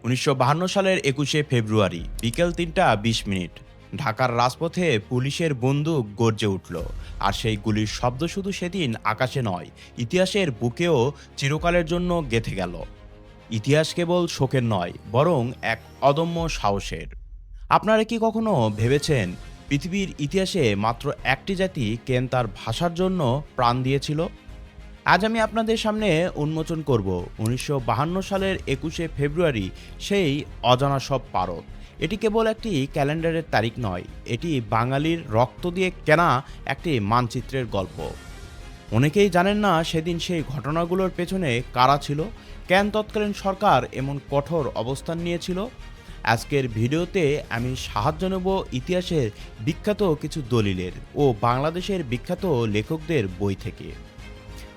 ১৯৫২ সালের ২১শে ফেব্রুয়ারি বিকেল ৩টা ২০ মিনিট ঢাকার রাজপথে পুলিশের বন্দুক গর্জে উঠল। আর সেই গুলির শব্দ শুধু সেদিন আকাশে নয়, ইতিহাসের বুকেও চিরকালের জন্য গেঁথে গেল। ইতিহাস কেবল শোকের নয়, বরং এক অদম্য সাহসের। আপনারা কি কখনো ভেবেছেন পৃথিবীর ইতিহাসে মাত্র একটি জাতি কেন তার ভাষার জন্য প্রাণ দিয়েছিল? আজ আমি আপনাদের সামনে উন্মোচন করব ১৯৫২ সালের ২১শে ফেব্রুয়ারি, সেই অজানা সব পারদ। এটি কেবল একটি ক্যালেন্ডারের তারিখ নয়, এটি বাঙালির রক্ত দিয়ে কেনা একটি মানচিত্রের গল্প। অনেকেই জানেন না সেদিন সেই ঘটনাগুলোর পেছনে কারা ছিল, কেন তৎকালীন সরকার এমন কঠোর অবস্থান নিয়েছিল। আজকের ভিডিওতে আমি সাহায্য নেব ইতিহাসের বিখ্যাত কিছু দলিলের ও বাংলাদেশের বিখ্যাত লেখকদের বই থেকে।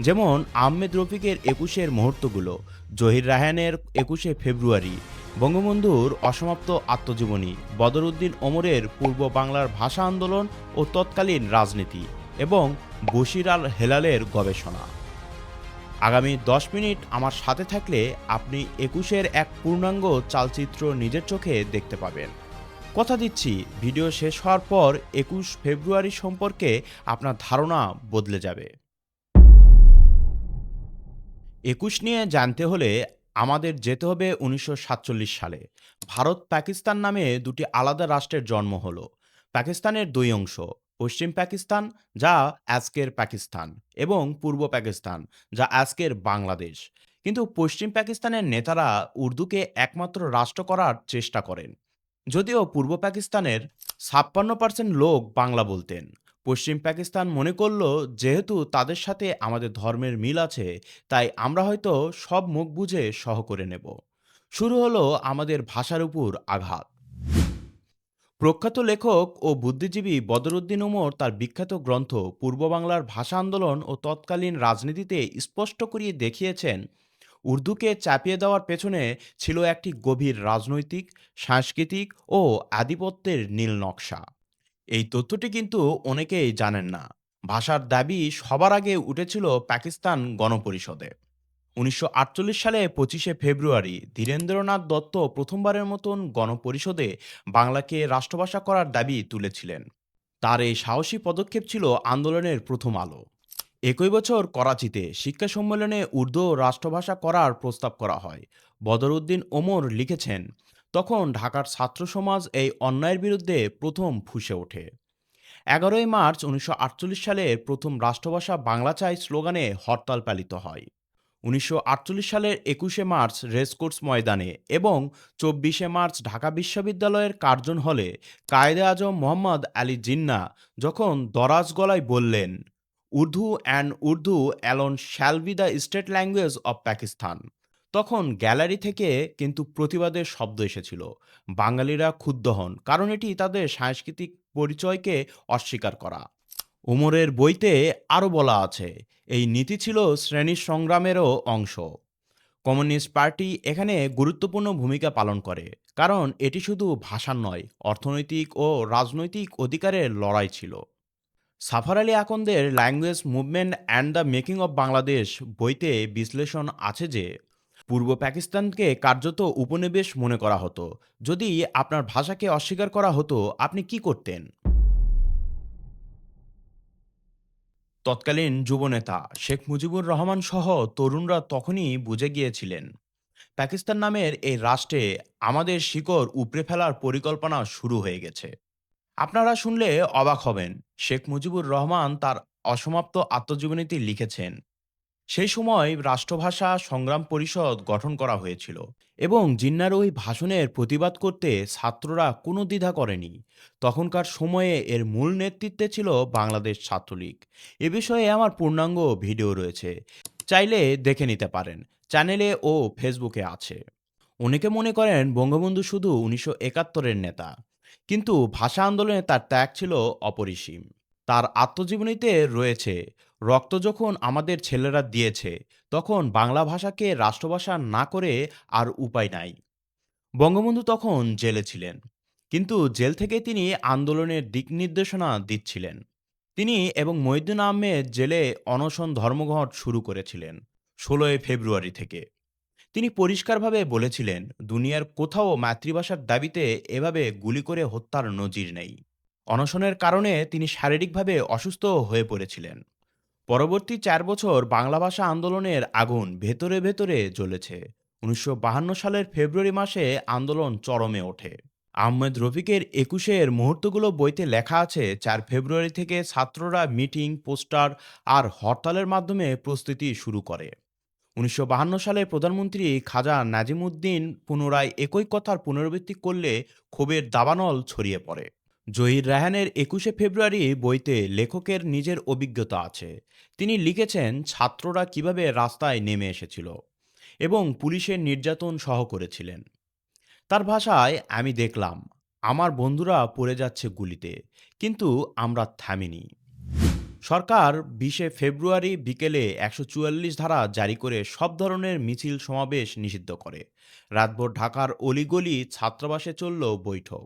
যেমন আহমেদ রফিকের ২১-এর মুহূর্তগুলো, জহির রায়হানের ২১শে ফেব্রুয়ারি, বঙ্গবন্ধুর অসমাপ্ত আত্মজীবনী, বদরউদ্দিন ওমরের পূর্ব বাংলার ভাষা আন্দোলন ও তৎকালীন রাজনীতি, এবং বশির আল হেলালের গবেষণা। আগামী ১০ মিনিট আমার সাথে থাকলে আপনি ২১-এর এক পূর্ণাঙ্গ চালচিত্র নিজের চোখে দেখতে পাবেন। কথা দিচ্ছি, ভিডিও শেষ হওয়ার পর ২১ ফেব্রুয়ারি সম্পর্কে আপনার ধারণা বদলে যাবে। ২১ নিয়ে জানতে হলে আমাদের যেতে হবে ১৯৪৭ সালে। ভারত পাকিস্তান নামে দুটি আলাদা রাষ্ট্রের জন্ম হলো। পাকিস্তানের দুই অংশ, পশ্চিম পাকিস্তান, যা আজকের পাকিস্তান, এবং পূর্ব পাকিস্তান, যা আজকের বাংলাদেশ। কিন্তু পশ্চিম পাকিস্তানের নেতারা উর্দুকে একমাত্র রাষ্ট্র করার চেষ্টা করেন। যদিও পূর্ব পাকিস্তানের ৫৬% লোক বাংলা বলতেন, পশ্চিম পাকিস্তান মনে করল যেহেতু তাদের সাথে আমাদের ধর্মের মিল আছে, তাই আমরা হয়তো সব মুখ বুঝে সহ করে নেব। শুরু হলো আমাদের ভাষার উপর আঘাত। প্রখ্যাত লেখক ও বুদ্ধিজীবী বদরউদ্দিন উমর তার বিখ্যাত গ্রন্থ পূর্ব বাংলার ভাষা আন্দোলন ও তৎকালীন রাজনীতিতে স্পষ্ট করিয়ে দেখিয়েছেন, উর্দুকে চাপিয়ে দেওয়ার পেছনে ছিল একটি গভীর রাজনৈতিক, সাংস্কৃতিক ও আধিপত্যের নীল নকশা। এই তথ্যটি কিন্তু অনেকেই জানেন না। ভাষার দাবি সবার আগে উঠেছিল পাকিস্তান গণপরিষদে। ১৯৪৮ সালে ২৫শে ফেব্রুয়ারি ধীরেন্দ্রনাথ দত্ত প্রথমবারের মতন গণপরিষদে বাংলাকে রাষ্ট্রভাষা করার দাবি তুলেছিলেন। তার এই সাহসী পদক্ষেপ ছিল আন্দোলনের প্রথম আলো। একই বছর করাচিতে শিক্ষা সম্মেলনে উর্দু রাষ্ট্রভাষা করার প্রস্তাব করা হয়। বদরউদ্দিন ওমর লিখেছেন, তখন ঢাকার ছাত্র সমাজ এই অন্যায়ের বিরুদ্ধে প্রথম ফুঁসে ওঠে। ১১ই মার্চ ১৯৪৮ সালে প্রথম রাষ্ট্রভাষা বাংলা চাই স্লোগানে হরতাল পালিত হয়। ১৯৪৮ সালের ২১শে মার্চ রেসকোর্স ময়দানে এবং ২৪শে মার্চ ঢাকা বিশ্ববিদ্যালয়ের কার্জন হলে কায়েদে আজম মোহাম্মদ আলী জিন্নাহ যখন দরাজ গলায় বললেন, Urdu alone shall be the state language of Pakistan, তখন গ্যালারি থেকে কিন্তু প্রতিবাদের শব্দ এসেছিল। বাঙালিরা ক্ষুব্ধ হন, কারণ এটি তাদের সাংস্কৃতিক পরিচয়কে অস্বীকার করা। ওমরের বইতে আরও বলা আছে, এই নীতি ছিল শ্রেণী সংগ্রামেরও অংশ। কমিউনিস্ট পার্টি এখানে গুরুত্বপূর্ণ ভূমিকা পালন করে, কারণ এটি শুধু ভাষার নয়, অর্থনৈতিক ও রাজনৈতিক অধিকারের লড়াই ছিল। সাফার আলী আকন্দের language movement and the making of Bangladesh বইতে বিশ্লেষণ আছে যে, পূর্ব পাকিস্তানকে কার্যত উপনিবেশ মনে করা হতো। যদি আপনার ভাষাকে অস্বীকার করা হতো, আপনি কি করতেন? তৎকালীন যুবনেতা শেখ মুজিবুর রহমান সহ তরুণরা তখনই বুঝে গিয়েছিলেন, পাকিস্তান নামের এই রাষ্ট্রে আমাদের শিকড় উপড়ে ফেলার পরিকল্পনা শুরু হয়ে গেছে। আপনারা শুনলে অবাক হবেন, শেখ মুজিবুর রহমান তার অসমাপ্ত আত্মজীবনীতে লিখেছেন, সেই সময় রাষ্ট্রভাষা সংগ্রাম পরিষদ গঠন করা হয়েছিল, এবং জিন্নার ওই ভাষণের প্রতিবাদ করতে ছাত্ররা কোনো দ্বিধা করেনি। তখনকার সময়ে এর মূল নেতৃত্বে ছিল বাংলাদেশ ছাত্রলীগ। এ বিষয়ে আমার পূর্ণাঙ্গ ভিডিও রয়েছে, চাইলে দেখে নিতে পারেন, চ্যানেলে ও ফেসবুকে আছে। অনেকে মনে করেন বঙ্গবন্ধু শুধু ১৯৭১-এর নেতা, কিন্তু ভাষা আন্দোলনে তার ত্যাগ ছিল অপরিসীম। তার আত্মজীবনীতে রয়েছে, রক্ত যখন আমাদের ছেলেরা দিয়েছে, তখন বাংলা ভাষাকে রাষ্ট্রভাষা না করে আর উপায় নাই। বঙ্গবন্ধু তখন জেলে ছিলেন, কিন্তু জেল থেকে তিনি আন্দোলনের দিক নির্দেশনা দিচ্ছিলেন। তিনি এবং মহিউদ্দিন আহমেদ জেলে অনশন ধর্মঘট শুরু করেছিলেন ১৬ই ফেব্রুয়ারি থেকে। তিনি পরিষ্কারভাবে বলেছিলেন, দুনিয়ার কোথাও মাতৃভাষার দাবিতে এভাবে গুলি করে হত্যার নজির নেই। অনশনের কারণে তিনি শারীরিকভাবে অসুস্থ হয়ে পড়েছিলেন। পরবর্তী ৪ বছর বাংলা ভাষা আন্দোলনের আগুন ভেতরে ভেতরে জ্বলেছে। ১৯৫২ সালের ফেব্রুয়ারি মাসে আন্দোলন চরমে ওঠে। আহমেদ রফিকের একুশের মুহূর্তগুলো বইতে লেখা আছে, ৪ ফেব্রুয়ারি থেকে ছাত্ররা মিটিং, পোস্টার আর হরতালের মাধ্যমে প্রস্তুতি শুরু করে। ১৯৫২ সালে প্রধানমন্ত্রী খাজা নাজিমুদ্দিন পুনরায় একই কথার পুনরাবৃত্তি করলে ক্ষোভের দাবানল ছড়িয়ে পড়ে। জহির রায়হানের ২১শে ফেব্রুয়ারি বইতে লেখকের নিজের অভিজ্ঞতা আছে। তিনি লিখেছেন ছাত্ররা কিভাবে রাস্তায় নেমে এসেছিল এবং পুলিশের নির্যাতন সহ করেছিলেন। তার ভাষায়, আমি দেখলাম আমার বন্ধুরা পড়ে যাচ্ছে গুলিতে, কিন্তু আমরা থামিনি। সরকার ২০শে ফেব্রুয়ারি বিকেলে ১৪৪ ধারা জারি করে সব ধরনের মিছিল সমাবেশ নিষিদ্ধ করে। রাতভর ঢাকার অলিগলি ছাত্রাবাসে চলল বৈঠক।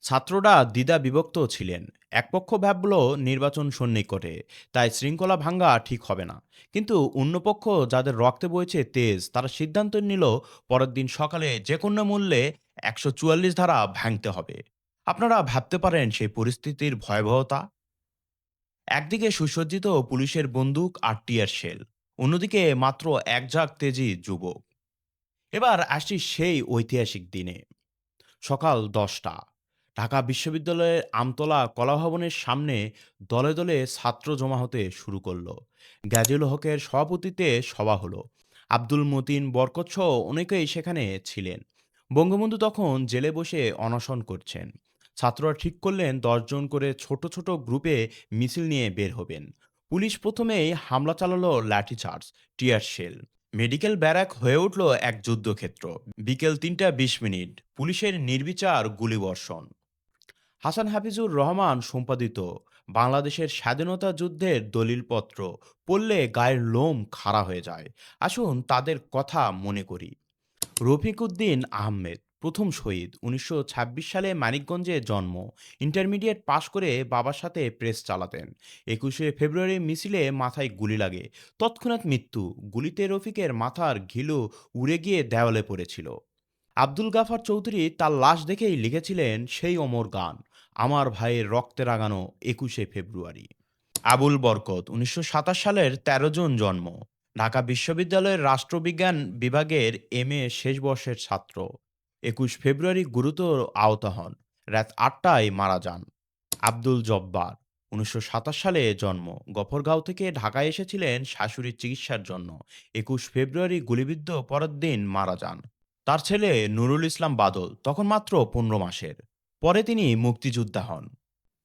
ছাত্ররা দ্বিধা বিভক্ত ছিলেন। এক পক্ষ ভাবল নির্বাচন সন্নিকটে, তাই শৃঙ্খলা ভাঙ্গা ঠিক হবে না। কিন্তু অন্য পক্ষ, যাদের রক্তে বইছে তেজ, তারা সিদ্ধান্ত নিল পরের দিন সকালে যে কোনো মূল্যে ১৪৪ ধারা ভাঙতে হবে। আপনারা ভাবতে পারেন সেই পরিস্থিতির ভয়াবহতা। একদিকে সুসজ্জিত পুলিশের বন্দুক আর টিয়ার শেল, অন্যদিকে মাত্র এক ঝাঁক তেজি যুবক। এবার আসছি সেই ঐতিহাসিক দিনে। সকাল ১০টা, ঢাকা বিশ্ববিদ্যালয়ের আমতলা কলাভবনের সামনে দলে দলে ছাত্র জমা হতে শুরু করলো। গাজীউল হকের সভাপতিত্বে সভা হলো। আব্দুল মতিন বরকত সহ অনেকেই সেখানে ছিলেন। বঙ্গবন্ধু তখন জেলে বসে অনশন করছেন। ছাত্ররা ঠিক করলেন ১০ জন করে ছোট ছোট গ্রুপে মিছিল নিয়ে বের হবেন। পুলিশ প্রথমেই হামলা চালালো, লাঠিচার্জ, টিয়ার শেল। মেডিকেল ব্যারাক হয়ে উঠল এক যুদ্ধক্ষেত্র। বিকেল ৩টা ২০ মিনিট, পুলিশের নির্বিচার গুলিবর্ষণ। হাসান হাফিজুর রহমান সম্পাদিত বাংলাদেশের স্বাধীনতা যুদ্ধের দলিলপত্র পড়লে গায়ের লোম খাড়া হয়ে যায়। আসুন তাদের কথা মনে করি। রফিক উদ্দিন আহমেদ, প্রথম শহীদ, ১৯২৬ সালে মানিকগঞ্জে জন্ম। ইন্টারমিডিয়েট পাশ করে বাবার সাথে প্রেস চালাতেন। ২১শে ফেব্রুয়ারি মিছিলে মাথায় গুলি লাগে, তৎক্ষণাৎ মৃত্যু। গুলিতে রফিকের মাথার ঘিলু উড়ে গিয়ে দেওয়ালে পড়েছিল। আব্দুল গাফার চৌধুরী তার লাশ দেখেই লিখেছিলেন সেই অমর গান, আমার ভাইয়ের রক্তে রাঙানো ২১শে ফেব্রুয়ারি। আবুল বরকত, ১৯২৭ সালের ১৩ জুন জন্ম। ঢাকা বিশ্ববিদ্যালয়ের রাষ্ট্রবিজ্ঞান বিভাগের এমএ শেষ বর্ষের ছাত্র। ২১ ফেব্রুয়ারি গুরুতর আহত হন, রাত ৮টায় মারা যান। আব্দুল জব্বার, ১৯২৭ সালে জন্ম। গফরগাঁও থেকে ঢাকায় এসেছিলেন শাশুড়ির চিকিৎসার জন্য। ২১ ফেব্রুয়ারি গুলিবিদ্ধ, পরের দিন মারা যান। তার ছেলে নুরুল ইসলাম বাদল, তখন মাত্র ১৫ মাসের। পরে তিনি মুক্তিযোদ্ধা হন।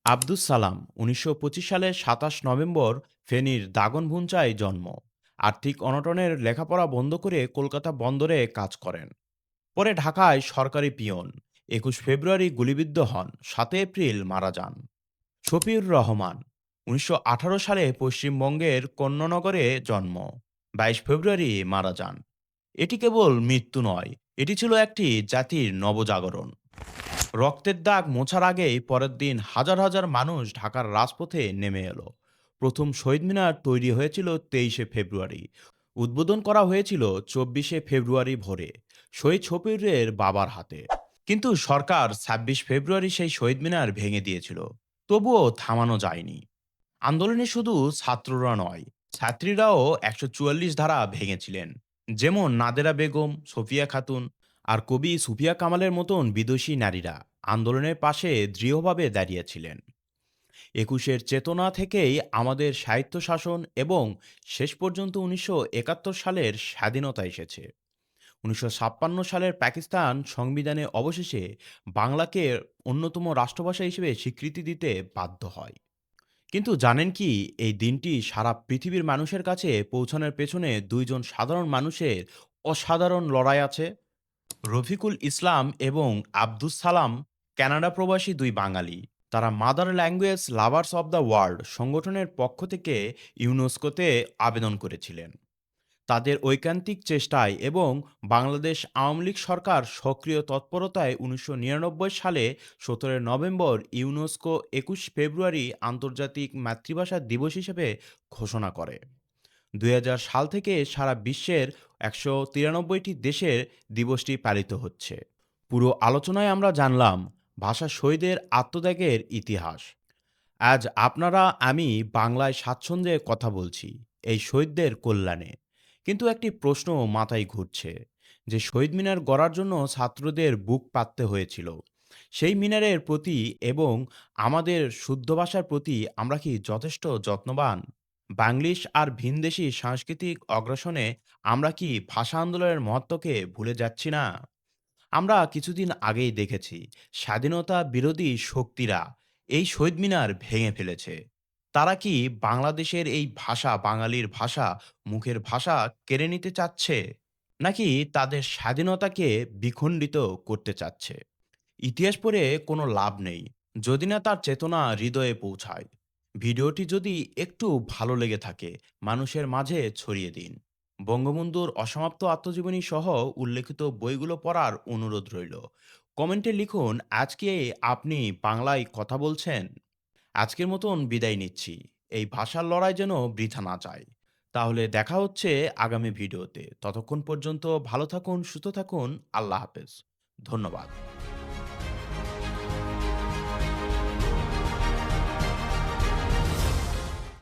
আব্দুস সালাম, ১৯২৫ সালের ২৭ নভেম্বর ফেনীর দাগনভূঞায় জন্ম। আর্থিক অনটনের লেখাপড়া বন্ধ করে কলকাতা বন্দরে কাজ করেন। পরে ঢাকায় সরকারি পিয়ন। ২১ ফেব্রুয়ারি গুলিবিদ্ধ হন, ৭ এপ্রিল মারা যান। শফিউর রহমান, ১৯১৮ সালে পশ্চিমবঙ্গের কন্যনগরে জন্ম। ২২ ফেব্রুয়ারি মারা যান। এটি কেবল মৃত্যু নয়, এটি ছিল একটি জাতির নবজাগরণ। রক্তের দাগ মোছার আগেই পরের দিন হাজার হাজার মানুষ ঢাকার রাজপথে নেমে এলো। প্রথম শহীদ মিনার তৈরি হয়েছিল ২৩শে ফেব্রুয়ারি। উদ্বোধন করা হয়েছিল ২৪শে ফেব্রুয়ারি ভোরে, শহীদ শফিউরের বাবার হাতে। কিন্তু সরকার ২৬ ফেব্রুয়ারি সেই শহীদ মিনার ভেঙে দিয়েছিল। তবুও থামানো যায়নি। আন্দোলনে শুধু ছাত্ররা নয়, ছাত্রীরাও ১৪৪ ধারা ভেঙেছিলেন। যেমন নাদেরা বেগম, সফিয়া খাতুন আর কবি সুফিয়া কামালের মতন বিদুষী নারীরা আন্দোলনের পাশে দৃঢ়ভাবে দাঁড়িয়েছিলেন। একুশের চেতনা থেকেই আমাদের স্বায়ত্তশাসন এবং শেষ পর্যন্ত ১৯৭১ সালের স্বাধীনতা এসেছে। ১৯৫৬ সালের পাকিস্তান সংবিধানে অবশেষে বাংলাকে অন্যতম রাষ্ট্রভাষা হিসেবে স্বীকৃতি দিতে বাধ্য হয়। কিন্তু জানেন কি, এই দিনটি সারা পৃথিবীর মানুষের কাছে পৌঁছানোর পেছনে দুইজন সাধারণ মানুষের অসাধারণ লড়াই আছে। রফিকুল ইসলাম এবং আব্দুস সালাম কানাডা প্রবাসী দুই বাঙালি। তারা mother language lovers of the world সংগঠনের পক্ষ থেকে ইউনেস্কোতে আবেদন করেছিলেন। তাদের ঐকান্তিক চেষ্টায় এবং বাংলাদেশ আওয়ামী লীগ সরকার সক্রিয় তৎপরতায় ১৯৯৯ সালে ১৭ নভেম্বর ইউনেস্কো ২১ ফেব্রুয়ারি আন্তর্জাতিক মাতৃভাষা দিবস হিসেবে ঘোষণা করে। ২০০০ সাল থেকে সারা বিশ্বের ১৯৩টি দেশের দিবসটি পালিত হচ্ছে। পুরো আলোচনায় আমরা জানলাম ভাষা শহীদের আত্মত্যাগের ইতিহাস। আজ আপনারা আমি বাংলায় স্বাচ্ছন্দ্যে কথা বলছি এই শহীদদের কল্যাণে। কিন্তু একটি প্রশ্ন মাথায় ঘুরছে, যে শহীদ মিনার গড়ার জন্য ছাত্রদের বুক পাততে হয়েছিল, সেই মিনারের প্রতি এবং আমাদের শুদ্ধ ভাষার প্রতি আমরা কি যথেষ্ট যত্নবান? বাংলিশ আর ভিনদেশি সাংস্কৃতিক অগ্রাসনে আমরা কি ভাষা আন্দোলনের মহত্বকে ভুলে যাচ্ছি না? আমরা কিছুদিন আগেই দেখেছি স্বাধীনতা বিরোধী শক্তিরা এই শহীদ মিনার ভেঙে ফেলেছে। তারা কি বাংলাদেশের এই ভাষা, বাঙালির ভাষা, মুখের ভাষা কেড়ে নিতে চাচ্ছে, নাকি তাদের স্বাধীনতাকে বিখণ্ডিত করতে চাচ্ছে? ইতিহাস পড়ে কোনো লাভ নেই যদি না তার চেতনা হৃদয়ে পৌঁছায়। ভিডিওটি যদি একটু ভালো লেগে থাকে, মানুষের মাঝে ছড়িয়ে দিন। বঙ্গবন্ধুর অসমাপ্ত আত্মজীবনী সহ উল্লেখিত বইগুলো পড়ার অনুরোধ রইল। কমেন্টে লিখুন আজকে আপনি বাংলায় কথা বলছেন। আজকের মতন বিদায় নিচ্ছি। এই ভাষার লড়াই যেন বৃথা না যায়। তাহলে দেখা হচ্ছে আগামী ভিডিওতে। ততক্ষণ পর্যন্ত ভালো থাকুন, সুস্থ থাকুন। আল্লাহ হাফেজ। ধন্যবাদ।